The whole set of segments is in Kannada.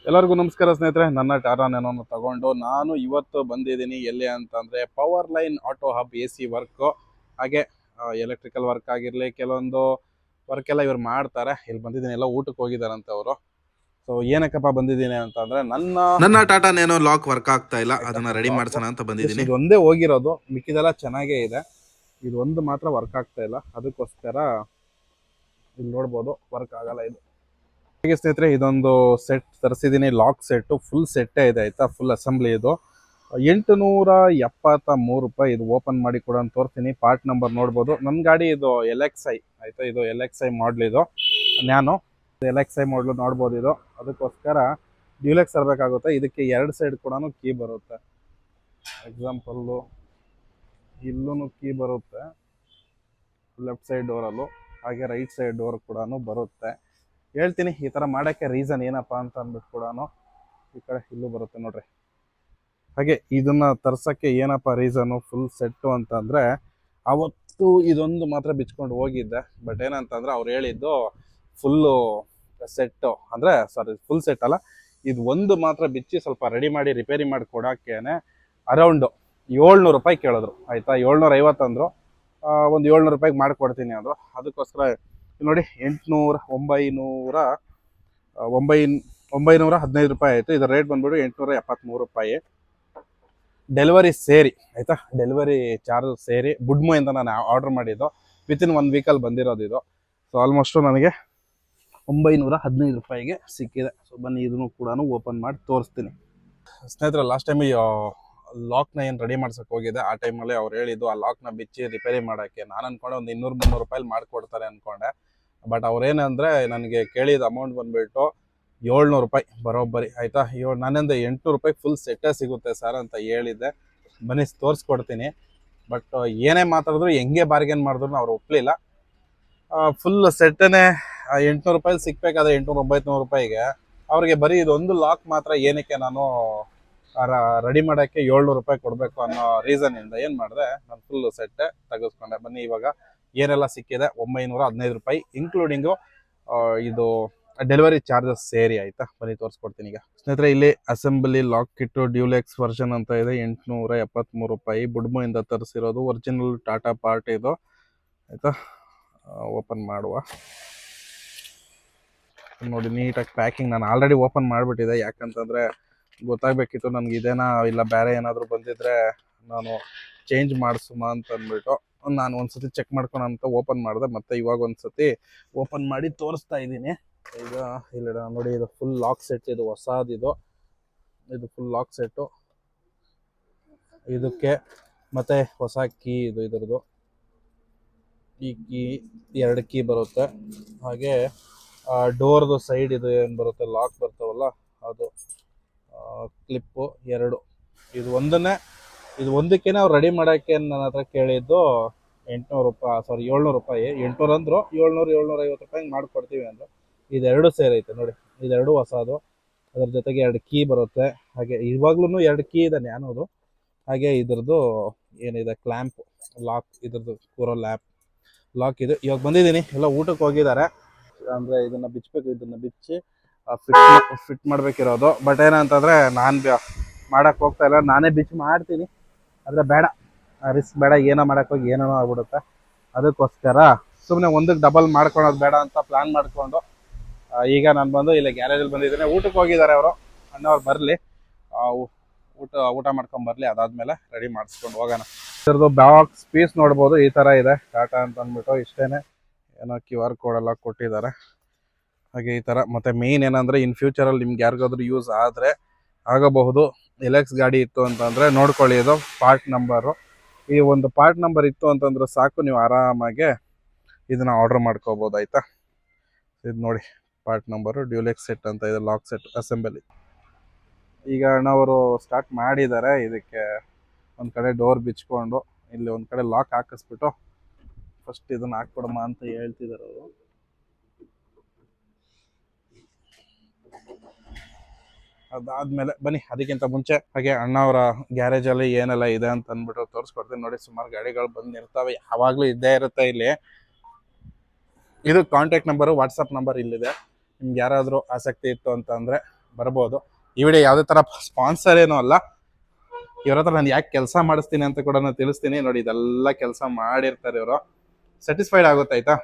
ಎಲ್ಲರಿಗೂ ನಮಸ್ಕಾರ ಸ್ನೇಹಿತರೆ. ನನ್ನ ಟಾಟಾ ನ್ಯಾನೋನ ತಗೊಂಡು ನಾನು ಇವತ್ತು ಬಂದಿದ್ದೀನಿ ಎಲ್ಲಿ ಅಂತಂದರೆ power line auto hub A C work, ಹಾಗೆ ಎಲೆಕ್ಟ್ರಿಕಲ್ ವರ್ಕ್ ಆಗಿರಲಿ, ಕೆಲವೊಂದು ವರ್ಕ್ ಎಲ್ಲ ಇವ್ರು ಮಾಡ್ತಾರೆ. ಇಲ್ಲಿ ಬಂದಿದ್ದೀನಿ, ಎಲ್ಲ ಊಟಕ್ಕೆ ಹೋಗಿದ್ದಾರಂತೆ ಅವರು. ಸೊ ಏನಕ್ಕಪ್ಪ ಬಂದಿದ್ದೀನಿ ಅಂತಂದರೆ ನನ್ನ ಟಾಟಾ ನ್ಯಾನೋ ಲಾಕ್ ವರ್ಕ್ ಆಗ್ತಾ ಇಲ್ಲ, ಅದನ್ನ ರೆಡಿ ಮಾಡ್ಸೋಣ ಅಂತ ಬಂದಿದ್ದೀನಿ. ಇದೊಂದೇ ಹೋಗಿರೋದು, ಮಿಕ್ಕಿದೆಲ್ಲ ಚೆನ್ನಾಗೇ ಇದೆ. ಇದೊಂದು ಮಾತ್ರ ವರ್ಕ್ ಆಗ್ತಾ ಇಲ್ಲ, ಅದಕ್ಕೋಸ್ಕರ ಇಲ್ಲಿ ನೋಡ್ಬೋದು ವರ್ಕ್ ಆಗಲ್ಲ ಇದು. ಹಾಗೆ ಸ್ನೇಹಿತರೆ, ಇದೊಂದು ಸೆಟ್ ತರಿಸಿದ್ದೀನಿ, ಲಾಕ್ ಸೆಟ್ಟು, ಫುಲ್ ಸೆಟ್ಟೇ ಇದೆ ಆಯಿತಾ, ಫುಲ್ ಅಸೆಂಬ್ಲಿ. ಇದು 873 ರೂಪಾಯಿ. ಇದು ಓಪನ್ ಮಾಡಿ ಕೂಡ ತೋರಿಸ್ತೀನಿ. ಪಾರ್ಟ್ ನಂಬರ್ ನೋಡ್ಬೋದು. ನನ್ನ ಗಾಡಿ ಇದು LXi ಆಯಿತಾ, ಇದು LXi ಮಾಡಲ್, ಇದು ನ್ಯಾನೋ LXi ಮಾಡಲು ನೋಡ್ಬೋದು ಇದು. ಅದಕ್ಕೋಸ್ಕರ ಡ್ಯೂಲೆಕ್ಸ್ ತರಬೇಕಾಗುತ್ತೆ. ಇದಕ್ಕೆ 2 ಸೈಡ್ ಕೂಡ ಕೀ ಬರುತ್ತೆ. ಎಕ್ಸಾಂಪಲ್ಲು ಇಲ್ಲೂ ಕೀ ಬರುತ್ತೆ, ಲೆಫ್ಟ್ ಸೈಡ್ ಡೋರಲ್ಲೂ, ಹಾಗೆ ರೈಟ್ ಸೈಡ್ ಡೋರ್ ಕೂಡ ಬರುತ್ತೆ. ಹೇಳ್ತೀನಿ ಈ ಥರ ಮಾಡೋಕ್ಕೆ ರೀಸನ್ ಏನಪ್ಪ ಅಂತ ಅಂದ್ಬಿಟ್ಟು ಕೂಡ. ಈ ಕಡೆ ಇಲ್ಲೂ ಬರುತ್ತೆ ನೋಡ್ರಿ. ಹಾಗೆ ಇದನ್ನು ತರ್ಸೋಕ್ಕೆ ಏನಪ್ಪ ರೀಸನು ಫುಲ್ ಸೆಟ್ಟು ಅಂತಂದರೆ, ಅವತ್ತು ಇದೊಂದು ಮಾತ್ರ ಬಿಚ್ಕೊಂಡು ಹೋಗಿದ್ದೆ. ಬಟ್ ಏನಂತಂದರೆ ಅವ್ರು ಹೇಳಿದ್ದು ಫುಲ್ಲು ಸೆಟ್ಟು, ಅಂದರೆ ಫುಲ್ ಸೆಟ್ ಅಲ್ಲ, ಇದು ಒಂದು ಮಾತ್ರ ಬಿಚ್ಚಿ ಸ್ವಲ್ಪ ರೆಡಿ ಮಾಡಿ ರಿಪೇರಿ ಮಾಡಿ ಕೊಡೋಕ್ಕೇನೆ ಅರೌಂಡು 700 ರೂಪಾಯಿ ಕೇಳಿದ್ರು ಆಯಿತಾ. 750 ಅಂದರು. ಒಂದು 700 ರೂಪಾಯಿಗೆ ಮಾಡಿಕೊಡ್ತೀನಿ ಅಂದರು. ಅದಕ್ಕೋಸ್ಕರ ನೋಡಿ 915 ರೂಪಾಯಿ ಆಯಿತು. ಇದರ ರೇಟ್ ಬಂದ್ಬಿಟ್ಟು 873 ರೂಪಾಯಿ. ಡೆಲಿವರಿ ಸೇರಿ ಆಯಿತಾ, ಡೆಲಿವರಿ ಚಾರ್ಜ್ ಸೇರಿ ಬುಡ್ಮೋಯಿಂದ ನಾನು ಆರ್ಡರ್ ಮಾಡಿದ್ದು. ವಿತಿನ್ 1 ವೀಕಲ್ಲಿ ಬಂದಿರೋದು ಇದು. ಸೊ ಆಲ್ಮೋಸ್ಟು ನನಗೆ 915 ರೂಪಾಯಿಗೆ ಸಿಕ್ಕಿದೆ. ಸೊ ಬನ್ನಿ ಇದನ್ನು ಕೂಡ ಓಪನ್ ಮಾಡಿ ತೋರಿಸ್ತೀನಿ ಸ್ನೇಹಿತರೆ. ಲಾಸ್ಟ್ ಟೈಮ್ ಲಾಕ್ನ ಏನು ರೆಡಿ ಮಾಡ್ಸೋಕೆ ಹೋಗಿದೆ, ಆ ಟೈಮಲ್ಲಿ ಅವ್ರು ಹೇಳಿದ್ದು ಆ ಲಾಕ್ನ ಬಿಚ್ಚಿ ರಿಪೇರಿ ಮಾಡೋಕ್ಕೆ. ನಾನು ಅಂದ್ಕೊಂಡೆ ಒಂದು 200-300 ರೂಪಾಯಿ ಮಾಡಿಕೊಡ್ತಾರೆ ಅಂದ್ಕೊಂಡೆ. ಬಟ್ ಅವ್ರೇನಂದರೆ ನನಗೆ ಕೇಳಿದ ಅಮೌಂಟ್ ಬಂದುಬಿಟ್ಟು 700 ರೂಪಾಯಿ ಬರೋಬ್ಬರಿ ಆಯಿತಾ. ನಾನಿಂದ 800 ರೂಪಾಯಿಗೆ ಫುಲ್ ಸೆಟ್ಟೇ ಸಿಗುತ್ತೆ ಸರ್ ಅಂತ ಹೇಳಿದ್ದೆ. ಬನ್ನಿ ತೋರಿಸ್ಕೊಡ್ತೀನಿ. ಬಟ್ ಏನೇ ಮಾತಾಡಿದ್ರು, ಹೆಂಗೆ ಬಾರ್ಗೇನ್ ಮಾಡಿದ್ರು ಅವ್ರು ಒಪ್ಪಲಿಲ್ಲ. ಫುಲ್ ಸೆಟ್ಟೇ 800 ರೂಪಾಯಿ ಸಿಗಬೇಕಾದ್ರೆ 800-900 ರೂಪಾಯಿಗೆ ಅವ್ರಿಗೆ ಬರೀ ಇದೊಂದು ಲಾಕ್ ಮಾತ್ರ ಏನಕ್ಕೆ ನಾನು ರೆಡಿ ಮಾಡೋಕ್ಕೆ 700 ರೂಪಾಯಿ ಕೊಡಬೇಕು ಅನ್ನೋ ರೀಸನಿಂದ ಏನು ಮಾಡಿದೆ, ನಾನು ಫುಲ್ ಸೆಟ್ಟೇ ತೆಗೆಸ್ಕೊಂಡೆ. ಬನ್ನಿ ಇವಾಗ ಏನೆಲ್ಲ ಸಿಕ್ಕಿದೆ, 915 ರೂಪಾಯಿ ಇನ್ಕ್ಲೂಡಿಂಗು ಇದು ಡೆಲಿವರಿ ಚಾರ್ಜಸ್ ಸೇರಿ ಆಯಿತಾ. ಬನ್ನಿ ತೋರಿಸ್ಕೊಡ್ತೀನಿ ಈಗ ಸ್ನೇಹಿತರೆ. ಇಲ್ಲಿ ಅಸೆಂಬ್ಲಿ ಲಾಕ್ ಕಿಟ್ಟು ಡ್ಯೂಲೆಕ್ಸ್ ವರ್ಷನ್ ಅಂತ ಇದೆ, 873 ರೂಪಾಯಿ. ಬುಡ್ಮೋಯಿಂದ ತರಿಸಿರೋದು, ಒರಿಜಿನಲ್ ಟಾಟಾ ಪಾರ್ಟ್ ಇದು ಆಯಿತಾ. ಓಪನ್ ಮಾಡುವ ನೋಡಿ, ನೀಟಾಗಿ ಪ್ಯಾಕಿಂಗ್. ನಾನು ಆಲ್ರೆಡಿ ಓಪನ್ ಮಾಡಿಬಿಟ್ಟಿದೆ, ಯಾಕಂತಂದರೆ ಗೊತ್ತಾಗಬೇಕಿತ್ತು ನನಗೆ ಇದೇನಾ ಇಲ್ಲ ಬೇರೆ ಏನಾದರೂ ಬಂದಿದ್ದರೆ ನಾನು ಚೇಂಜ್ ಮಾಡಿಸುಮ ಅಂತ ಅಂದ್ಬಿಟ್ಟು ನಾನು ಒಂದ್ಸತಿ ಚೆಕ್ ಮಾಡ್ಕೊಂಡು ಅಂತ ಓಪನ್ ಮಾಡಿದೆ. ಮತ್ತು ಇವಾಗ ಒಂದ್ಸತಿ ಓಪನ್ ಮಾಡಿ ತೋರಿಸ್ತಾ ಇದ್ದೀನಿ. ಈಗ ಇಲ್ಲ ನೋಡಿ, ಇದು ಫುಲ್ ಲಾಕ್ ಸೆಟ್, ಇದು ಹೊಸದಿದು. ಇದು ಫುಲ್ ಲಾಕ್ ಸೆಟ್ಟು ಇದಕ್ಕೆ. ಮತ್ತು ಹೊಸ ಕೀ ಇದು, ಇದರದು ಈ ಕೀ 2 ಕೀ ಬರುತ್ತೆ. ಹಾಗೆ ಡೋರ್ದು ಸೈಡ್ ಇದು ಏನು ಬರುತ್ತೆ, ಲಾಕ್ ಬರ್ತಾವಲ್ಲ ಅದು, ಕ್ಲಿಪ್ಪು 2. ಇದು ಒಂದಕ್ಕೆ ನಾವು ರೆಡಿ ಮಾಡೋಕ್ಕೆ ನನ್ನ ಹತ್ರ ಕೇಳಿದ್ದು 800 ರೂಪಾಯಿ, 700 ರೂಪಾಯಿ. 800 ಅಂದರು, 750 ರೂಪಾಯಿಗೆ ಮಾಡಿಕೊಡ್ತೀವಿ ಅಂದರು. ಇದೆರಡು ಸೇರೈತೆ ನೋಡಿ, ಇದೆರಡು ಹೊಸದು. ಅದ್ರ ಜೊತೆಗೆ 2 ಕೀ ಬರುತ್ತೆ. ಹಾಗೆ ಇವಾಗ್ಲೂ 2 ಕೀ ಇದೆ ನ್ಯಾನೋದು. ಹಾಗೆ ಇದ್ರದ್ದು ಏನಿದೆ ಕ್ಲ್ಯಾಂಪ್ ಲಾಕ್, ಇದ್ರದ್ದು ಕೂರೋ ಲಾಕ್ ಇದು. ಇವಾಗ ಬಂದಿದ್ದೀನಿ, ಎಲ್ಲ ಊಟಕ್ಕೆ ಹೋಗಿದ್ದಾರೆ. ಅಂದರೆ ಇದನ್ನು ಬಿಚ್ಚಬೇಕು, ಇದನ್ನು ಬಿಚ್ಚಿ ಫಿಟ್ ಮಾಡಬೇಕಿರೋದು. ಬಟ್ ಏನಂತಂದರೆ ನಾನು ಮಾಡೋಕ್ಕೆ ಹೋಗ್ತಾ ಇಲ್ಲ, ನಾನೇ ಬಿಚ್ಚಿ ಮಾಡ್ತೀನಿ. ಆದರೆ ಬೇಡ, ರಿಸ್ಕ್ ಬೇಡ, ಏನೋ ಮಾಡೋಕ್ಕೆ ಹೋಗಿ ಏನೇನೋ ಆಗ್ಬಿಡುತ್ತೆ. ಅದಕ್ಕೋಸ್ಕರ ಸುಮ್ಮನೆ ಒಂದಕ್ಕೆ ಡಬಲ್ ಮಾಡ್ಕೊಳೋದು ಬೇಡ ಅಂತ ಪ್ಲ್ಯಾನ್ ಮಾಡಿಕೊಂಡು ಈಗ ನಾನು ಬಂದು ಇಲ್ಲಿ ಗ್ಯಾರೇಜಲ್ಲಿ ಬಂದಿದ್ದೀನಿ. ಊಟಕ್ಕೆ ಹೋಗಿದ್ದಾರೆ ಅವರು, ಅಣ್ಣವ್ರು ಬರಲಿ, ಊಟ ಮಾಡ್ಕೊಂಡು ಬರಲಿ, ಅದಾದಮೇಲೆ ರೆಡಿ ಮಾಡಿಸ್ಕೊಂಡು ಹೋಗೋಣ. ಇದ್ರದ್ದು ಬಾಕ್ಸ್ ಪೀಸ್ ನೋಡ್ಬೋದು, ಈ ಥರ ಇದೆ. ಟಾಟಾ ಅಂತ ಅಂದ್ಬಿಟ್ಟು ಇಷ್ಟೇ, ಏನೋ QR ಕೋಡ್ ಎಲ್ಲ ಕೊಟ್ಟಿದ್ದಾರೆ. ಹಾಗೆ ಈ ಥರ. ಮತ್ತು ಮೇಯ್ನ್ ಏನಂದರೆ, ಇನ್ ಫ್ಯೂಚರಲ್ಲಿ ನಿಮ್ಗೆ ಯಾರಿಗಾದ್ರೂ ಯೂಸ್ ಆದರೆ ಆಗಬಹುದು. LX ಗಾಡಿ ಇತ್ತು ಅಂತಂದರೆ ನೋಡ್ಕೊಳ್ಳಿ, ಇದು ಪಾರ್ಟ್ ನಂಬರು. ಈ ಒಂದು ಪಾರ್ಟ್ ನಂಬರ್ ಇತ್ತು ಅಂತಂದ್ರೆ ಸಾಕು, ನೀವು ಆರಾಮಾಗೆ ಇದನ್ನು ಆರ್ಡ್ರ್ ಮಾಡ್ಕೋಬೋದು ಆಯಿತಾ. ಇದು ನೋಡಿ ಪಾರ್ಟ್ ನಂಬರು, ಡ್ಯೂಲೆಕ್ಸ್ ಸೆಟ್ ಅಂತ ಇದೆ, ಲಾಕ್ ಸೆಟ್ ಅಸೆಂಬಲಿ. ಈಗ ಅಣ್ಣವರು ಸ್ಟಾರ್ಟ್ ಮಾಡಿದ್ದಾರೆ. ಇದಕ್ಕೆ ಒಂದು ಕಡೆ ಡೋರ್ ಬಿಚ್ಕೊಂಡು ಇಲ್ಲಿ ಒಂದು ಕಡೆ ಲಾಕ್ ಹಾಕಿಸ್ಬಿಟ್ಟು ಫಸ್ಟ್ ಇದನ್ನು ಹಾಕ್ಕೊಡಮ್ಮ ಅಂತ ಹೇಳ್ತಿದ್ದಾರೆ ಅವರು. ಅದಾದಮೇಲೆ ಬನ್ನಿ, ಅದಕ್ಕಿಂತ ಮುಂಚೆ ಹಾಗೆ ಅಣ್ಣವರ ಗ್ಯಾರೇಜಲ್ಲಿ ಏನೆಲ್ಲ ಇದೆ ಅಂತ ಅಂದ್ಬಿಟ್ಟು ತೋರಿಸ್ಕೊಡ್ತೀನಿ ನೋಡಿ. ಸುಮಾರು ಗಾಡಿಗಳು ಬಂದಿರ್ತವೆ, ಯಾವಾಗಲೂ ಇದ್ದೇ ಇರುತ್ತೆ ಇಲ್ಲಿ. ಇದು ಕಾಂಟ್ಯಾಕ್ಟ್ ನಂಬರು, ವಾಟ್ಸಪ್ ನಂಬರ್ ಇಲ್ಲಿದೆ. ನಿಮ್ಗೆ ಯಾರಾದರೂ ಆಸಕ್ತಿ ಇತ್ತು ಅಂತಂದರೆ ಬರ್ಬೋದು. ಈ ವಿಡಿಯೋ ಯಾವುದೇ ಥರ ಸ್ಪಾನ್ಸರ್ ಏನೂ ಅಲ್ಲ. ಇವ್ರ ಹತ್ರ ನಾನು ಯಾಕೆ ಕೆಲಸ ಮಾಡಿಸ್ತೀನಿ ಅಂತ ಕೂಡ ನಾನು ತಿಳಿಸ್ತೀನಿ. ನೋಡಿ, ಇದೆಲ್ಲ ಕೆಲಸ ಮಾಡಿರ್ತಾರೆ ಇವರು. ಸ್ಯಾಟಿಸ್ಫೈಡ್ ಆಗುತ್ತೆ ಆಯ್ತಾ.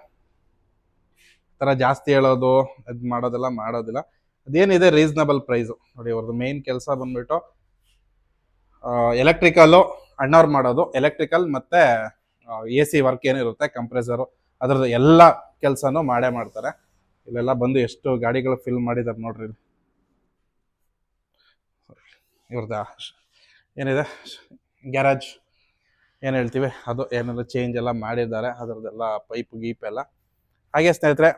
ಥರ ಜಾಸ್ತಿ ಹೇಳೋದು ಇದು ಮಾಡೋದೆಲ್ಲ ಮಾಡೋದಿಲ್ಲ. ಅದೇನಿದೆ ರೀಸನಬಲ್ ಪ್ರೈಸು. ನೋಡಿ, ಅವ್ರದ್ದು ಮೇನ್ ಕೆಲಸ ಬಂದ್ಬಿಟ್ಟು ಎಲೆಕ್ಟ್ರಿಕಲ್ಲು ಅಣ್ಣವ್ರು ಮಾಡೋದು. ಎಲೆಕ್ಟ್ರಿಕಲ್ ಮತ್ತು AC ವರ್ಕ್ ಏನಿರುತ್ತೆ, ಕಂಪ್ರೆಸರು, ಅದ್ರದ್ದು ಎಲ್ಲ ಕೆಲಸನೂ ಮಾಡೇ ಮಾಡ್ತಾರೆ. ಇಲ್ಲೆಲ್ಲ ಬಂದು ಎಷ್ಟು ಗಾಡಿಗಳು ಫಿಲ್ ಮಾಡಿದ್ದಾರೆ ನೋಡ್ರಿ. ಇವ್ರದ್ದು ಏನಿದೆ ಗ್ಯಾರೇಜ್ ಏನು ಹೇಳ್ತೀವಿ ಅದು ಏನಾದ್ರು ಚೇಂಜ್ ಎಲ್ಲ ಮಾಡಿದ್ದಾರೆ. ಅದರದ್ದೆಲ್ಲ ಪೈಪ್ ಗೀಪ್ ಎಲ್ಲ. ಹಾಗೆ ಸ್ನೇಹಿತರೆ,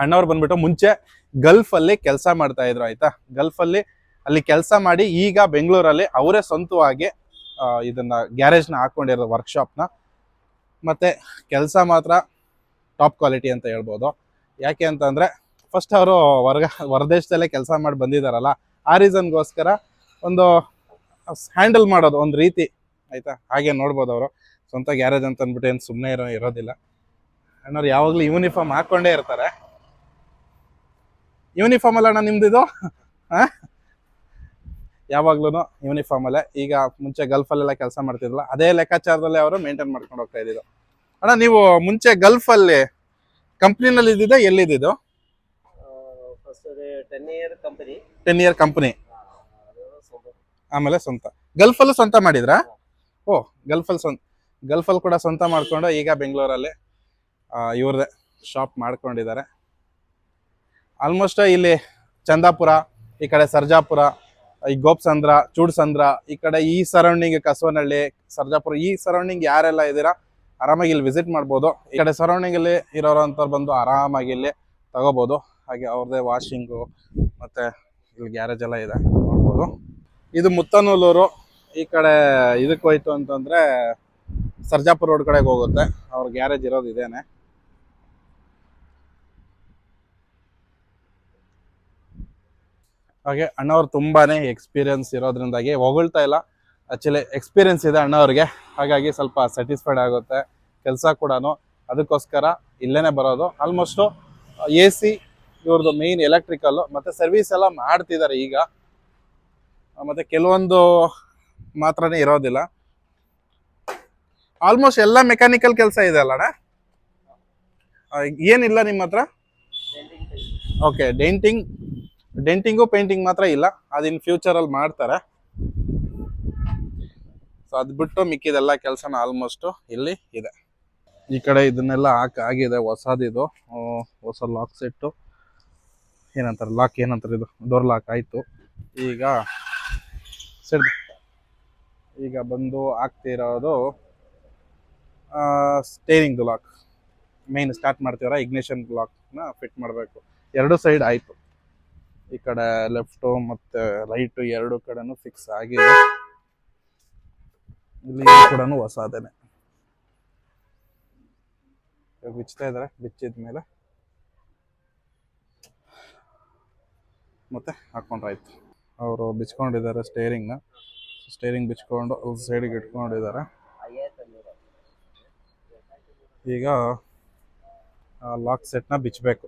ಅಣ್ಣವ್ರು ಬಂದ್ಬಿಟ್ಟು ಮುಂಚೆ ಗಲ್ಫಲ್ಲಿ ಕೆಲಸ ಮಾಡ್ತಾ ಇದ್ರು ಆಯ್ತಾ. ಗಲ್ಫಲ್ಲಿ ಅಲ್ಲಿ ಕೆಲಸ ಮಾಡಿ ಈಗ ಬೆಂಗಳೂರಲ್ಲಿ ಅವರೇ ಸ್ವಂತವಾಗಿ ಇದನ್ನ ಗ್ಯಾರೇಜ್ನ ಹಾಕೊಂಡಿರೋ ವರ್ಕ್ಶಾಪ್ನ. ಮತ್ತೆ ಕೆಲಸ ಮಾತ್ರ ಟಾಪ್ ಕ್ವಾಲಿಟಿ ಅಂತ ಹೇಳ್ಬೋದು. ಯಾಕೆ ಅಂತಂದ್ರೆ ಫಸ್ಟ್ ಅವರು ಹೊರದೇಶದಲ್ಲೇ ಕೆಲಸ ಮಾಡಿ ಬಂದಿದ್ದಾರಲ್ಲ, ಆ ರೀಸನ್ಗೋಸ್ಕರ ಒಂದು ಹ್ಯಾಂಡಲ್ ಮಾಡೋದು ಒಂದು ರೀತಿ ಆಯ್ತಾ. ಹಾಗೆ ನೋಡ್ಬೋದು ಅವರು ಸ್ವಂತ ಗ್ಯಾರೇಜ್ ಅಂತ ಅಂದ್ಬಿಟ್ಟು ಏನು ಸುಮ್ಮನೆ ಇರೋದಿಲ್ಲ. ಅಣ್ಣವ್ರು ಯಾವಾಗಲೂ ಯೂನಿಫಾರ್ಮ್ ಹಾಕ್ಕೊಂಡೇ ಇರ್ತಾರೆ. ಯೂನಿಫಾರ್ಮ್ ಅಲ್ಲ ಅಣ್ಣ ನಿಮ್ದಿದು? ಯಾವಾಗ್ಲೂ ಯೂನಿಫಾರ್ಮ್ ಅಲ್ಲೇ. ಈಗ ಮುಂಚೆ ಗಲ್ಫಲ್ಲೆಲ್ಲ ಕೆಲಸ ಮಾಡ್ತಿದ್ರಲ್ಲ, ಅದೇ ಲೆಕ್ಕಾಚಾರದಲ್ಲೇ ಅವರು ಮೇಂಟೈನ್ ಮಾಡ್ಕೊಂಡು ಹೋಗ್ತಾ ಇದ್ದಿದ್ದು. ಅಣ್ಣ, ನೀವು ಮುಂಚೆ ಗಲ್ಫಲ್ಲಿ ಕಂಪ್ನಿನಲ್ಲಿ ಇದ್ದಿದ್ದ, ಎಲ್ಲಿದ್ದು? 10 ಇಯರ್ ಕಂಪನಿ, ಆಮೇಲೆ ಸ್ವಂತ. ಗಲ್ಫಲ್ಲೂ ಸ್ವಂತ ಮಾಡಿದ್ರಾ? ಓ, ಗಲ್ಫಲ್ಲಿ ಕೂಡ ಸ್ವಂತ ಮಾಡ್ಕೊಂಡು ಈಗ ಬೆಂಗಳೂರಲ್ಲಿ ಇವ್ರದೇ ಶಾಪ್ ಮಾಡ್ಕೊಂಡಿದ್ದಾರೆ. ಆಲ್ಮೋಸ್ಟ್ ಇಲ್ಲಿ ಚಂದಾಪುರ, ಈ ಕಡೆ ಸರ್ಜಾಪುರ, ಈ ಗೋಪ್ಸಂದ್ರ, ಚೂಡ್ಸಂದ್ರ, ಈ ಕಡೆ ಈ ಸರೌಂಡಿಂಗ್, ಕಸವನಹಳ್ಳಿ, ಸರ್ಜಾಪುರ, ಈ ಸರೌಂಡಿಂಗ್ ಯಾರೆಲ್ಲ ಇದ್ದೀರಾ ಆರಾಮಾಗಿ ಇಲ್ಲಿ ವಿಸಿಟ್ ಮಾಡ್ಬೋದು. ಈ ಕಡೆ ಸರೌಂಡಿಂಗ್ ಅಲ್ಲಿ ಇರೋರು ಅಂತ ಬಂದು ಆರಾಮಾಗಿ ಇಲ್ಲಿ ತಗೋಬಹುದು. ಹಾಗೆ ಅವ್ರದ್ದೇ ವಾಷಿಂಗು ಮತ್ತೆ ಇಲ್ಲಿ ಗ್ಯಾರೇಜ್ ಎಲ್ಲ ಇದೆ ನೋಡ್ಬೋದು. ಇದು ಮುತ್ತನೂಲೂರು. ಈ ಕಡೆ ಇದಕ್ಕೆ ಹೋಯ್ತು ಅಂತಂದ್ರೆ ಸರ್ಜಾಪುರ ರೋಡ್ ಕಡೆಗೆ ಹೋಗುತ್ತೆ. ಅವ್ರ ಗ್ಯಾರೇಜ್ ಇರೋದು ಇದೇನೆ. ಹಾಗೆ ಅಣ್ಣವ್ರು ತುಂಬಾನೇ ಎಕ್ಸ್ಪೀರಿಯನ್ಸ್ ಇರೋದ್ರಿಂದಾಗಿ ಹೊಗಳ್ತಾ ಇಲ್ಲ, ಆಕ್ಚುಲಿ ಎಕ್ಸ್ಪೀರಿಯನ್ಸ್ ಇದೆ ಅಣ್ಣವ್ರಿಗೆ. ಹಾಗಾಗಿ ಸ್ವಲ್ಪ ಸ್ಯಾಟಿಸ್ಫೈಡ್ ಆಗುತ್ತೆ ಕೆಲಸ ಕೂಡ. ಅದಕ್ಕೋಸ್ಕರ ಇಲ್ಲೇನೆ ಬರೋದು. ಆಲ್ಮೋಸ್ಟು AC ಇವ್ರದ್ದು ಮೇಯ್ನ್ ಎಲೆಕ್ಟ್ರಿಕಲ್ಲು ಮತ್ತು ಸರ್ವಿಸ್ ಎಲ್ಲ ಮಾಡ್ತಿದ್ದಾರೆ ಈಗ. ಮತ್ತು ಕೆಲವೊಂದು ಮಾತ್ರನೇ ಇರೋದಿಲ್ಲ. ಆಲ್ಮೋಸ್ಟ್ ಎಲ್ಲ ಮೆಕ್ಯಾನಿಕಲ್ ಕೆಲಸ ಇದೆ ಅಲ್ಲ ಅಣ್ಣ? ಏನಿಲ್ಲ ನಿಮ್ಮ ಹತ್ರ? ಓಕೆ, ಡೆಂಟಿಂಗು ಪೇಂಟಿಂಗ್ ಮಾತ್ರ ಇಲ್ಲ. ಅದಿನ್ ಫ್ಯೂಚರಲ್ಲಿ ಮಾಡ್ತಾರೆ. ಸೊ ಅದು ಬಿಟ್ಟು ಮಿಕ್ಕಿದೆಲ್ಲ ಕೆಲಸನ ಆಲ್ಮೋಸ್ಟ್ ಇಲ್ಲಿ ಇದೆ. ಈ ಕಡೆ ಇದನ್ನೆಲ್ಲ ಆಗಿದೆ ಹೊಸದಿದು. ಹೊಸ ಲಾಕ್ ಸೆಟ್ಟು ಏನಂತಾರೆ, ಲಾಕ್ ಏನಂತಾರೆ, ಇದು ಡೋರ್ ಲಾಕ್ ಆಯಿತು. ಈಗ ಸರಿ, ಈಗ ಬಂದು ಆಗ್ತಿರೋದು ಸ್ಟೇರಿಂಗ್ದು ಲಾಕ್. ಮೇನ್ ಸ್ಟಾರ್ಟ್ ಮಾಡ್ತೀವಲ್ಲ, ಇಗ್ನಿಷನ್ ಲಾಕ್ನ ಫಿಟ್ ಮಾಡಬೇಕು. 2 ಸೈಡ್ ಆಯಿತು. ಈ ಕಡೆ ಲೆಫ್ಟು ಮತ್ತು ರೈಟು 2 ಕಡೆನೂ ಫಿಕ್ಸ್ ಆಗಿದೆ. ಇಲ್ಲಿ ಕೂಡ ಹೊಸದೇನೆ. ಬಿಚ್ತಾ ಇದ್ದಾರೆ. ಬಿಚ್ಚಿದ ಮೇಲೆ ಮತ್ತೆ ಹಾಕೊಂಡ್ರಾಯ್ತು. ಅವರು ಬಿಚ್ಕೊಂಡಿದ್ದಾರೆ ಸ್ಟೇರಿಂಗ್ ಬಿಚ್ಕೊಂಡು ಸೈಡಿಗೆ ಇಟ್ಕೊಂಡಿದ್ದಾರೆ. ಈಗ ಲಾಕ್ ಸೆಟ್ನ ಬಿಚ್ಚಬೇಕು.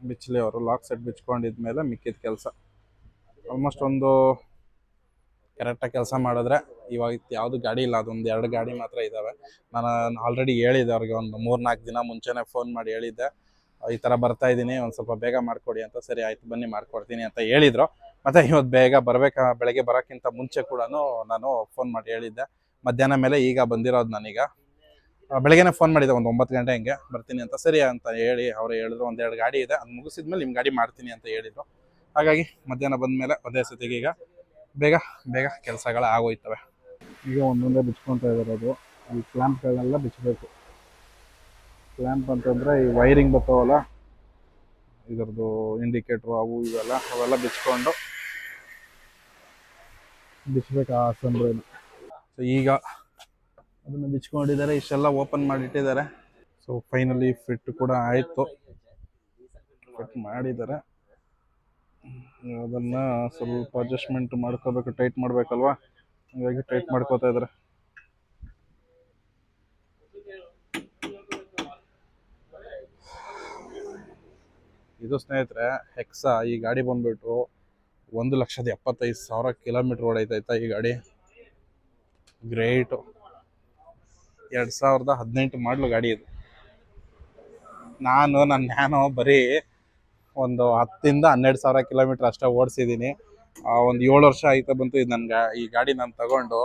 ಬಿಚ್ಚಲಿ ಅವರು. ಲಾಕ್ ಸೆಟ್ ಬಿಚ್ಕೊಂಡಿದ್ಮೇಲೆ ಮಿಕ್ಕಿದ ಕೆಲಸ ಆಲ್ಮೋಸ್ಟ್ ಒಂದು ಕರೆಕ್ಟಾಗಿ ಕೆಲಸ ಮಾಡಿದ್ರೆ. ಇವಾಗ ಯಾವುದು ಗಾಡಿ ಇಲ್ಲ, ಅದೊಂದು 2 ಗಾಡಿ ಮಾತ್ರ ಇದ್ದಾವೆ. ನಾನು ಆಲ್ರೆಡಿ ಹೇಳಿದ್ದೆ ಅವ್ರಿಗೆ, ಒಂದು 3-4 ದಿನ ಮುಂಚೆನೇ ಫೋನ್ ಮಾಡಿ ಹೇಳಿದ್ದೆ, ಈ ಥರ ಬರ್ತಾ ಇದ್ದೀನಿ, ಒಂದು ಸ್ವಲ್ಪ ಬೇಗ ಮಾಡಿಕೊಡಿ ಅಂತ. ಸರಿ ಆಯಿತು ಬನ್ನಿ ಮಾಡ್ಕೊಡ್ತೀನಿ ಅಂತ ಹೇಳಿದರು. ಮತ್ತು ಇವತ್ತು ಬೇಗ ಬೆಳಗ್ಗೆ ಬರೋಕ್ಕಿಂತ ಮುಂಚೆ ಕೂಡ ನಾನು ಫೋನ್ ಮಾಡಿ ಹೇಳಿದ್ದೆ. ಮಧ್ಯಾಹ್ನ ಮೇಲೆ ಈಗ ಬಂದಿರೋದು ನಾನೀಗ. ಬೆಳಗ್ಗೆನೇ ಫೋನ್ ಮಾಡಿದ್ದೆ ಒಂದು 9 ಗಂಟೆ ಹಿಂಗೆ, ಬರ್ತೀನಿ ಅಂತ. ಸರಿ ಅಂತ ಹೇಳಿ ಅವರು ಹೇಳಿದ್ರು, 1-2 ಗಾಡಿ ಇದೆ, ಅದು ಮುಗಿಸಿದ್ಮೇಲೆ ನಿಮ್ಮ ಗಾಡಿ ಮಾಡ್ತೀನಿ ಅಂತ ಹೇಳಿದರು. ಹಾಗಾಗಿ ಮಧ್ಯಾಹ್ನ ಬಂದಮೇಲೆ ಒಂದೇ ಸತಿಗೆ ಈಗ ಬೇಗ ಕೆಲಸಗಳು ಆಗೋಯ್ತವೆ. ಈಗ ಒಂದೊಂದೇ ಬಿಚ್ಕೊತಾ ಇದ್ದಾರೆ. ಅದು ಈ ಕ್ಲ್ಯಾಂಪ್ಗಳನ್ನೆಲ್ಲ ಬಿಚ್ಚಬೇಕು. ಕ್ಲ್ಯಾಂಪ್ ಅಂತಂದರೆ ಈ ವೈರಿಂಗ್ ಬರ್ತಾವಲ್ಲ, ಇದರದ್ದು ಇಂಡಿಕೇಟ್ರು ಅವೆಲ್ಲ ಬಿಚ್ಕೊಂಡು ಬಿಚ್ಚಬೇಕು ಆ ಅಸೆಂಬ್ಲಿನ. ಸೊ ಈಗ ಅದನ್ನು ಬಿಚ್ಕೊಂಡಿದ್ದಾರೆ. ಇಷ್ಟೆಲ್ಲ ಓಪನ್ ಮಾಡಿಟ್ಟಿದ್ದಾರೆ. ಸೊ ಫೈನಲಿ ಫಿಟ್ ಕೂಡ ಆಯಿತು. ಫಿಟ್ ಮಾಡಿದ್ದಾರೆ. ಅದನ್ನು ಸ್ವಲ್ಪ ಅಡ್ಜಸ್ಟ್ಮೆಂಟ್ ಮಾಡ್ಕೋಬೇಕು, ಟೈಟ್ ಮಾಡಬೇಕಲ್ವಾ, ಹಾಗಾಗಿ ಟೈಟ್ ಮಾಡ್ಕೋತಾ ಇದ್ದಾರೆ. ಇದು ಸ್ನೇಹಿತರೆ ಹೆಕ್ಸಾ. ಈ ಗಾಡಿ ಬಂದ್ಬಿಟ್ಟು 1,75,000 ಕಿಲೋಮೀಟರ್ ಓಡೈತೈತಾ ಈ ಗಾಡಿ. ಗ್ರೇಟು. 2018 ಮಾಡಲು ಗಾಡಿ ಇದು. ನನ್ನ ನ್ಯಾನೋ ಬರೀ ಒಂದು 10,000-12,000 ಕಿಲೋಮೀಟರ್ ಅಷ್ಟೇ ಓಡಿಸಿದ್ದೀನಿ. ಒಂದು 7 ವರ್ಷ ಆಯ್ತಾ ಬಂತು ಇದು ಈ ಗಾಡಿ ನಾನು ತಗೊಂಡು.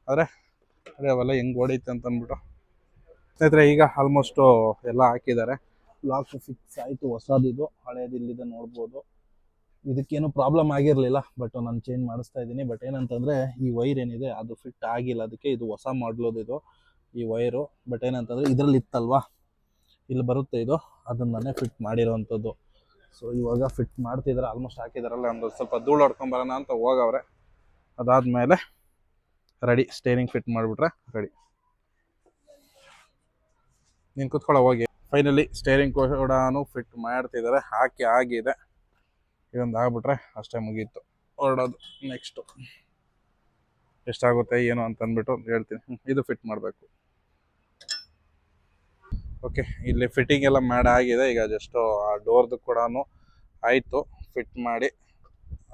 ಆದರೆ ಅವೆಲ್ಲ ಹೆಂಗೆ ಓಡೈತೆ ಅಂತ ಅಂದ್ಬಿಟ್ಟು ಸ್ನೇಹಿತರೆ ಈಗ ಆಲ್ಮೋಸ್ಟು ಎಲ್ಲ ಹಾಕಿದ್ದಾರೆ. ಲಾಕ್ ಫಿಕ್ಸ್ ಆಯಿತು. ಹೊಸದಿದು, ಹಳೇದು ಇಲ್ಲಿದೆ ನೋಡ್ಬೋದು. ಇದಕ್ಕೇನು ಪ್ರಾಬ್ಲಮ್ ಆಗಿರಲಿಲ್ಲ, ಬಟ್ ನಾನು ಚೇಂಜ್ ಮಾಡಿಸ್ತಾ ಇದ್ದೀನಿ. ಬಟ್ ಏನಂತಂದರೆ ಈ ವೈರ್ ಏನಿದೆ ಅದು ಫಿಟ್ ಆಗಿಲ್ಲ, ಅದಕ್ಕೆ ಇದು ಹೊಸ ಮಾಡಲೋದು ಇದು ಈ ವೈರು. ಬಟ್ ಏನಂತಂದರೆ ಇದರಲ್ಲಿ ಇತ್ತಲ್ವಾ, ಇಲ್ಲಿ ಬರುತ್ತೆ ಇದು, ಅದನ್ನೇ ಫಿಟ್ ಮಾಡಿರೋವಂಥದ್ದು. ಸೊ ಇವಾಗ ಫಿಟ್ ಮಾಡ್ತಿದ್ದಾರೆ, ಆಲ್ಮೋಸ್ಟ್ ಹಾಕಿದಾರಲ್ಲ. ಒಂದು ಸ್ವಲ್ಪ ಧೂಳು ಹೊಡ್ಕೊಂಬರೋಣ ಅಂತ ಹೋಗವ್ರೆ. ಅದಾದಮೇಲೆ ರೆಡಿ. ಸ್ಟೇರಿಂಗ್ ಫಿಟ್ ಮಾಡಿಬಿಟ್ರೆ ರೆಡಿ. ನೀನು ಕೂತ್ಕೊಳ್ಳೋ ಹೋಗಿ. ಫೈನಲಿ ಸ್ಟೇರಿಂಗ್ ಕೂಡ ಫಿಟ್ ಮಾಡ್ತಿದ್ದಾರೆ. ಹಾಕಿ ಆಗಿದೆ. ಇದೊಂದು ಆಗ್ಬಿಟ್ರೆ ಅಷ್ಟೇ ಮುಗೀತು ಹೊರಡೋದು. ನೆಕ್ಸ್ಟು ಎಷ್ಟಾಗುತ್ತೆ ಏನು ಅಂತ ಅಂದ್ಬಿಟ್ಟು ಹೇಳ್ತೀನಿ. ಇದು ಫಿಟ್ ಮಾಡಬೇಕು. ಓಕೆ, ಇಲ್ಲಿ ಫಿಟ್ಟಿಂಗ್ ಎಲ್ಲ ಆಗಿದೆ. ಈಗ ಜಸ್ಟು ಆ ಡೋರ್ದು ಕೂಡ ಆಯಿತು ಫಿಟ್ ಮಾಡಿ.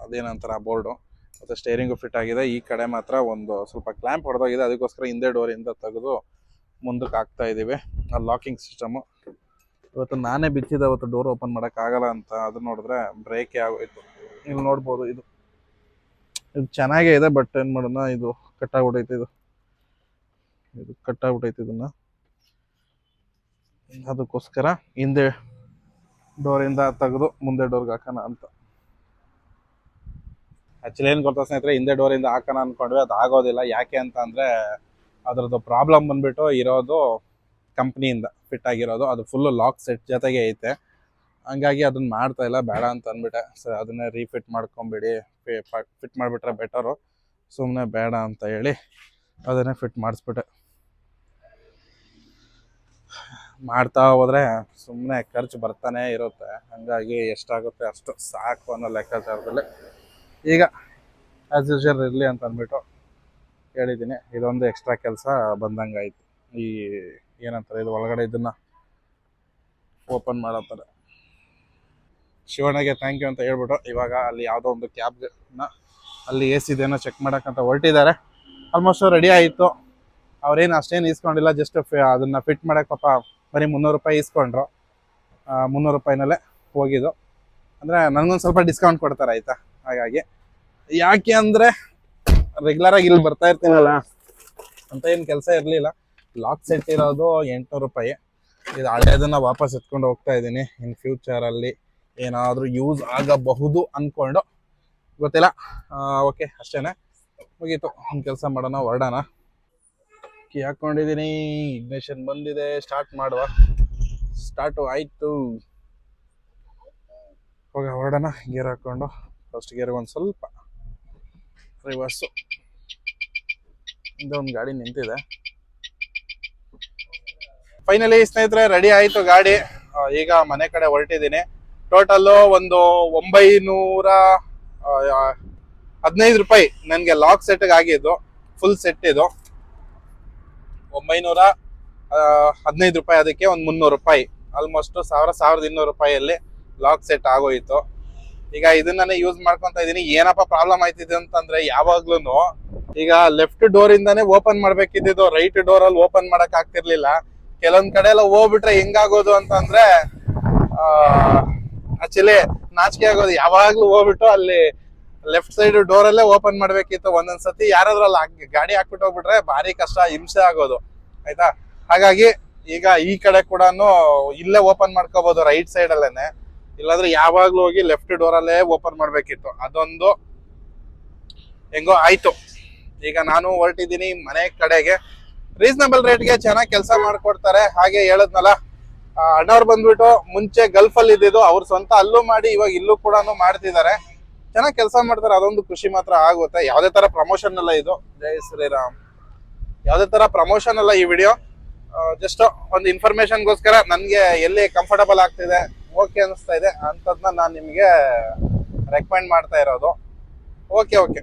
ಅದೇನಂತಾರೆ ಆ ಬೋರ್ಡು ಮತ್ತು ಸ್ಟೇರಿಂಗು ಫಿಟ್ ಆಗಿದೆ. ಈ ಕಡೆ ಮಾತ್ರ ಒಂದು ಸ್ವಲ್ಪ ಕ್ಲ್ಯಾಂಪ್ ಹೊಡೆದೋಗಿದೆ, ಅದಕ್ಕೋಸ್ಕರ ಹಿಂದೆ ಡೋರಿಂದ ತೆಗೆದು ಮುಂದಕ್ಕೆ ಹಾಕ್ತಾ ಇದ್ದೀವಿ. ಆ ಲಾಕಿಂಗ್ ಸಿಸ್ಟಮು ಇವತ್ತು ನಾನೇ ಬಿಚ್ಚಿದೆ. ಅವತ್ತು ಡೋರ್ ಓಪನ್ ಮಾಡೋಕ್ಕಾಗಲ್ಲ ಅಂತ ಅದು ನೋಡಿದ್ರೆ ಬ್ರೇಕೇ ಆಗೋಯ್ತು. ಇಲ್ಲಿ ನೋಡ್ಬೋದು, ಇದು ಚೆನ್ನಾಗೇ ಇದೆ. ಬಟ್ ಏನು ಮಾಡೋಣ, ಇದು ಕಟ್ಟಾಗ್ಬಿಟ್ಟೈತೆ. ಇದು ಕಟ್ಟಾಗ್ಬಿಟ್ಟೈತೆ. ಇದನ್ನು ಅದಕ್ಕೋಸ್ಕರ ಹಿಂದೆ ಡೋರಿಂದ ತೆಗೆದು ಮುಂದೆ ಡೋರ್ಗೆ ಹಾಕೋಣ ಅಂತ. ಆ್ಯಕ್ಚುಲಿ ಏನು ಗೊತ್ತಾ ಸ್ನೇಹಿತರೆ, ಹಿಂದೆ ಡೋರಿಂದ ಹಾಕೋಣ ಅಂದ್ಕೊಂಡ್ವಿ, ಅದು ಆಗೋದಿಲ್ಲ. ಯಾಕೆ ಅಂತ ಅಂದರೆ ಅದರದ್ದು ಪ್ರಾಬ್ಲಮ್ ಬಂದುಬಿಟ್ಟು ಇರೋದು ಕಂಪ್ನಿಯಿಂದ ಫಿಟ್ ಆಗಿರೋದು. ಅದು ಫುಲ್ಲು ಲಾಕ್ ಸೆಟ್ ಜೊತೆಗೆ ಐತೆ. ಹಂಗಾಗಿ ಅದನ್ನ ಮಾಡ್ತಾ ಇಲ್ಲ, ಬೇಡ ಅಂತ ಅಂದ್ಬಿಟ್ಟೆ. ಸರ್ ಅದನ್ನೇ ರೀಫಿಟ್ ಮಾಡ್ಕೊಂಬಿಡಿ, ಫಿಟ್ ಮಾಡಿಬಿಟ್ರೆ ಬೆಟರು, ಸುಮ್ಮನೆ ಬೇಡ ಅಂತ ಹೇಳಿ ಅದನ್ನೇ ಫಿಟ್ ಮಾಡಿಸ್ಬಿಟ್ಟೆ. ಮಾಡ್ತಾ ಹೋದರೆ ಸುಮ್ಮನೆ ಖರ್ಚು ಬರ್ತಾನೆ ಇರುತ್ತೆ. ಹಂಗಾಗಿ ಎಷ್ಟಾಗುತ್ತೆ ಅಷ್ಟು ಸಾಕು ಅನ್ನೋ ಲೆಕ್ಕಾಚಾರದಲ್ಲಿ ಈಗ ಆ್ಯಸ್ ಯೂಶುವಲ್ ಇರಲಿ ಅಂತ ಅಂದ್ಬಿಟ್ಟು ಹೇಳಿದ್ದೀನಿ. ಇದೊಂದು ಎಕ್ಸ್ಟ್ರಾ ಕೆಲಸ ಬಂದಂಗೆ ಆಯಿತು. ಈ ಏನಂತಾರೆ, ಇದು ಒಳಗಡೆ ಇದನ್ನು ಓಪನ್ ಮಾಡತ್ತಾರೆ. ಶಿವಣ್ಣಗೆ ಥ್ಯಾಂಕ್ ಯು ಅಂತ ಹೇಳ್ಬಿಟ್ಟು ಇವಾಗ ಅಲ್ಲಿ ಯಾವುದೋ ಒಂದು ಕ್ಯಾಬ್ನ ಅಲ್ಲಿ ಎ ಸಿ ಇದೇನೋ ಚೆಕ್ ಮಾಡೋಕ್ಕಂತ ಹೊರಟಿದ್ದಾರೆ. ಆಲ್ಮೋಸ್ಟ್ ರೆಡಿ ಆಯಿತು. ಅವ್ರೇನು ಅಷ್ಟೇನು ಇಸ್ಕೊಂಡಿಲ್ಲ, ಜಸ್ಟ್ ಅದನ್ನು ಫಿಟ್ ಮಾಡೋಕ್ಕೆ ಪಾಪ ಬರೀ 300 ರೂಪಾಯಿ ಇಸ್ಕೊಂಡ್ರು. 300 ರೂಪಾಯಿನಲ್ಲೇ ಹೋಗಿದ್ದು. ಅಂದರೆ ನನಗೊಂದು ಸ್ವಲ್ಪ ಡಿಸ್ಕೌಂಟ್ ಕೊಡ್ತಾರೆ ಆಯಿತಾ. ಹಾಗಾಗಿ ಯಾಕೆ ಅಂದರೆ ರೆಗ್ಯುಲರಾಗಿ ಇಲ್ಲಿ ಬರ್ತಾ ಇರ್ತೀನಲ್ಲ ಅಂತ ಏನು ಕೆಲಸ ಇರಲಿಲ್ಲ. ಲಾಕ್ ಸೆಟ್ ಇರೋದು 800 ರೂಪಾಯಿ. ಇದು ಹಳೆಯದನ್ನು ವಾಪಸ್ ಎತ್ಕೊಂಡು ಹೋಗ್ತಾ ಇದ್ದೀನಿ. ಇನ್ ಫ್ಯೂಚರಲ್ಲಿ ಏನಾದರೂ ಯೂಸ್ ಆಗಬಹುದು ಅಂದ್ಕೊಂಡು, ಗೊತ್ತಿಲ್ಲ. ಓಕೆ, ಅಷ್ಟೇ ಮುಗೀತು. ಒಂದು ಕೆಲಸ ಮಾಡೋಣ, ಹೊರಡೋಣ. ಕೀ ಹಾಕ್ಕೊಂಡಿದ್ದೀನಿ, ಇಗ್ನಿಷನ್ ಬಂದಿದೆ, ಸ್ಟಾರ್ಟ್ ಮಾಡುವ. ಸ್ಟಾರ್ಟು ಆಯಿತು. ಹೋಗ ಹೊರಡೋಣ. ಗೇರ್ ಹಾಕ್ಕೊಂಡು ಫಸ್ಟ್ ಗೇರ್ಗೆ ಒಂದು ಸ್ವಲ್ಪ ರಿವರ್ಸು. ಒಂದು ಗಾಡಿ ನಿಂತಿದೆ. ಫೈನಲಿ ಸ್ನೇಹಿತರೆ ರೆಡಿ ಆಯಿತು ಗಾಡಿ. ಈಗ ಮನೆ ಕಡೆ ಹೊರಟಿದ್ದೀನಿ. ಟೋಟಲ್ಲು ಒಂದು 915 ರೂಪಾಯಿ ನನಗೆ ಲಾಕ್ ಸೆಟ್ಗೆ ಆಗಿದ್ದು. ಫುಲ್ ಸೆಟ್ ಇದು 915 ರೂಪಾಯಿ. ಅದಕ್ಕೆ ಒಂದು 300 ರೂಪಾಯಿ, ಆಲ್ಮೋಸ್ಟ್ 1,200 ರೂಪಾಯಿಯಲ್ಲಿ ಲಾಕ್ ಸೆಟ್ ಆಗೋಯಿತು. ಈಗ ಇದನ್ನೇ ಯೂಸ್ ಮಾಡ್ಕೊತಾ ಇದ್ದೀನಿ. ಏನಪ್ಪ ಪ್ರಾಬ್ಲಮ್ ಆಯ್ತಿದೆ ಅಂತಂದ್ರೆ, ಯಾವಾಗ್ಲೂ ಈಗ ಲೆಫ್ಟ್ ಡೋರ್ ಇಂದಾನೆ ಓಪನ್ ಮಾಡ್ಬೇಕಿದ್ದು, ರೈಟ್ ಡೋರ್ ಅಲ್ಲಿ ಓಪನ್ ಮಾಡಕ್ ಆಗ್ತಿರ್ಲಿಲ್ಲ. ಕೆಲವೊಂದ್ ಕಡೆ ಎಲ್ಲ ಹೋಗ್ಬಿಟ್ರೆ ಹೆಂಗಾಗೋದು ಅಂತಂದ್ರೆ ಆಕ್ಚುಲಿ ನಾಚಿಕೆ ಆಗೋದು. ಯಾವಾಗ್ಲೂ ಹೋಗ್ಬಿಟ್ಟು ಅಲ್ಲಿ ಲೆಫ್ಟ್ ಸೈಡ್ ಡೋರ್ ಅಲ್ಲೇ ಓಪನ್ ಮಾಡ್ಬೇಕಿತ್ತು. ಒಂದೊಂದ್ಸತಿ ಯಾರಾದ್ರೂ ಅಲ್ಲಿ ಗಾಡಿ ಹಾಕ್ಬಿಟ್ಟು ಹೋಗ್ಬಿಟ್ರೆ ಭಾರಿ ಕಷ್ಟ, ಹಿಂಸೆ ಆಗೋದು ಆಯ್ತಾ. ಹಾಗಾಗಿ ಈಗ ಈ ಕಡೆ ಕೂಡ ಇಲ್ಲೇ ಓಪನ್ ಮಾಡ್ಕೋಬಹುದು, ರೈಟ್ ಸೈಡ್ ಅಲ್ಲೇನೆ. ಇಲ್ಲಾಂದ್ರೆ ಯಾವಾಗ್ಲೂ ಹೋಗಿ ಲೆಫ್ಟ್ ಡೋರ್ ಅಲ್ಲೇ ಓಪನ್ ಮಾಡ್ಬೇಕಿತ್ತು. ಅದೊಂದು ಹೆಂಗೋ ಆಯ್ತು. ಈಗ ನಾನು ಹೊರಟಿದ್ದೀನಿ ಮನೆ ಕಡೆಗೆ. ರೀಸನಬಲ್ ರೇಟ್ಗೆ ಚೆನ್ನಾಗಿ ಕೆಲಸ ಮಾಡ್ಕೊಡ್ತಾರೆ. ಹಾಗೆ ಹೇಳದ್ನಲ್ಲ, ಅಣ್ಣವ್ರು ಬಂದ್ಬಿಟ್ಟು ಮುಂಚೆ ಗಲ್ಫ್ ಅಲ್ಲಿ ಇದ್ದಿದ್ದು, ಅವ್ರ ಸ್ವಂತ ಅಲ್ಲೂ ಮಾಡಿ ಇವಾಗ ಇಲ್ಲೂ ಕೂಡ ಮಾಡ್ತಿದ್ದಾರೆ. ಚೆನ್ನಾಗಿ ಕೆಲಸ ಮಾಡ್ತಾರೆ. ಅದೊಂದು ಖುಷಿ ಮಾತ್ರ ಆಗುತ್ತೆ. ಯಾವುದೇ ತರ ಪ್ರಮೋಷನ್ ಅಲ್ಲ ಇದು. ಜೈ ಶ್ರೀರಾಮ್. ಯಾವುದೇ ತರ ಪ್ರಮೋಷನ್ ಅಲ್ಲ ಈ ವಿಡಿಯೋ. ಜಸ್ಟ್ ಒಂದು ಇನ್ಫಾರ್ಮೇಶನ್ಗೋಸ್ಕರ ನನಗೆ ಎಲ್ಲಿ ಕಂಫರ್ಟಬಲ್ ಆಗ್ತಿದೆ, ಓಕೆ ಅನಿಸ್ತಾ ಇದೆ ಅಂತದನ್ನ ನಾನು ನಿಮಗೆ ರೆಕಮೆಂಡ್ ಮಾಡ್ತಾ ಇರೋದು. ಓಕೆ.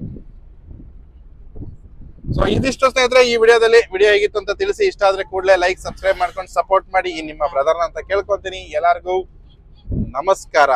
ಸೊ ಇದಿಷ್ಟು ಸ್ನೇಹಿತರೆ ಈ ವಿಡಿಯೋದಲ್ಲಿ. ವಿಡಿಯೋ ಹೇಗಿತ್ತು ಅಂತ ತಿಳಿಸಿ. ಇಷ್ಟ ಆದ್ರೆ ಕೂಡಲೇ ಲೈಕ್, ಸಬ್ಸ್ಕ್ರೈಬ್ ಮಾಡ್ಕೊಂಡು ಸಪೋರ್ಟ್ ಮಾಡಿ. ಈ ನಿಮ್ಮ ಬ್ರದರ್ನ ಅಂತ ಕೇಳ್ಕೊತೀನಿ. ಎಲ್ಲರಿಗೂ ನಮಸ್ಕಾರ.